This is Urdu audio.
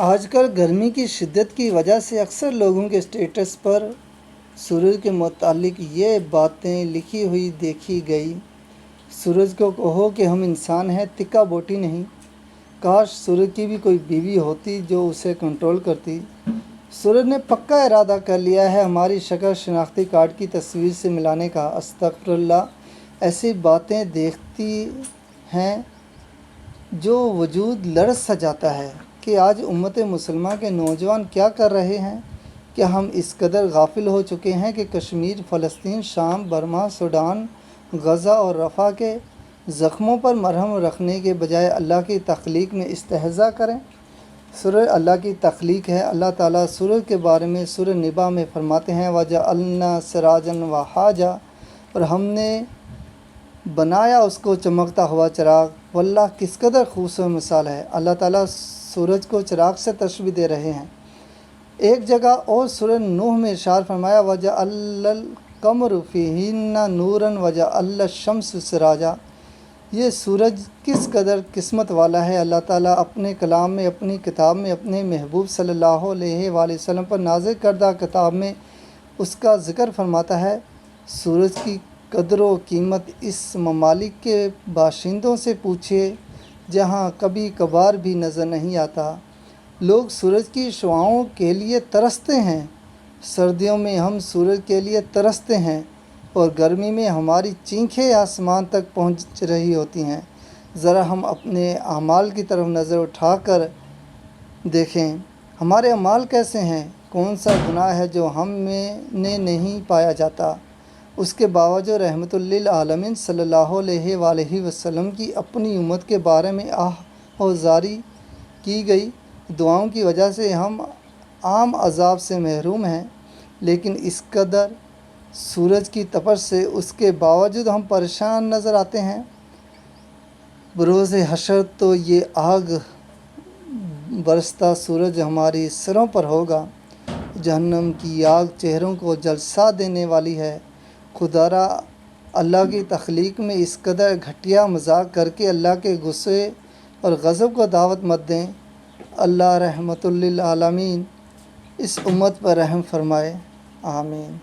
آج کل گرمی کی شدت کی وجہ سے اکثر لوگوں کے اسٹیٹس پر سورج کے متعلق یہ باتیں لکھی ہوئی دیکھی گئی: سورج کو کہو کہ ہم انسان ہیں، تکا بوٹی نہیں۔ کاش سورج کی بھی کوئی بیوی ہوتی جو اسے کنٹرول کرتی۔ سورج نے پکا ارادہ کر لیا ہے ہماری شکل شناختی کارڈ کی تصویر سے ملانے کا۔ استغفر اللہ، ایسی باتیں دیکھتی ہیں جو وجود لرز سا جاتا ہے کہ آج امت مسلمہ کے نوجوان کیا کر رہے ہیں؟ کیا ہم اس قدر غافل ہو چکے ہیں کہ کشمیر، فلسطین، شام، برما، سوڈان، غزہ اور رفح کے زخموں پر مرہم رکھنے کے بجائے اللہ کی تخلیق میں استہزاء کریں؟ سورج اللہ کی تخلیق ہے۔ اللہ تعالیٰ سورج کے بارے میں سورہ نبا میں فرماتے ہیں: وَجَعَلْنَا سِرَاجًا وَهَّاجًا، اور ہم نے بنایا اس کو چمکتا ہوا چراغ۔ واللہ کس قدر خوبصورت مثال ہے۔ اللہ تعالیٰ سورج کو چراغ سے تشبیہ دے رہے ہیں۔ ایک جگہ اور سورہ نوح میں ارشاد فرمایا: وَجَعَلَ الْقَمَرَ فِيهِنَّ نُورًا وَجَعَلَ الشَّمْسَ سِرَاجًا۔ یہ سورج کس قدر قسمت والا ہے۔ اللہ تعالیٰ اپنے کلام میں، اپنی کتاب میں، اپنے محبوب صلی اللہ علیہ وآلہ وسلم پر نازل کردہ کتاب میں اس کا ذکر فرماتا ہے۔ سورج کی قدر و قیمت اس ممالک کے باشندوں سے پوچھیے جہاں کبھی کبھار بھی نظر نہیں آتا۔ لوگ سورج کی شعاعوں کے لیے ترستے ہیں۔ سردیوں میں ہم سورج کے لیے ترستے ہیں اور گرمی میں ہماری چینخیں آسمان تک پہنچ رہی ہوتی ہیں۔ ذرا ہم اپنے اعمال کی طرف نظر اٹھا کر دیکھیں، ہمارے اعمال کیسے ہیں؟ کون سا گناہ ہے جو ہم میں نے نہیں پایا جاتا؟ اس کے باوجود رحمت للعالمین صلی اللہ علیہ وآلہ وسلم کی اپنی امت کے بارے میں آہ و زاری کی گئی دعاؤں کی وجہ سے ہم عام عذاب سے محروم ہیں، لیکن اس قدر سورج کی تپش سے اس کے باوجود ہم پریشان نظر آتے ہیں۔ بروز حشر تو یہ آگ برستا سورج ہماری سروں پر ہوگا۔ جہنم کی آگ چہروں کو جلسا دینے والی ہے۔ خدا را اللہ کی تخلیق میں اس قدر گھٹیا مذاق کر کے اللہ کے غصے اور غضب کو دعوت مت دیں۔ اللہ رحمت للعالمین اس امت پر رحم فرمائے، آمین۔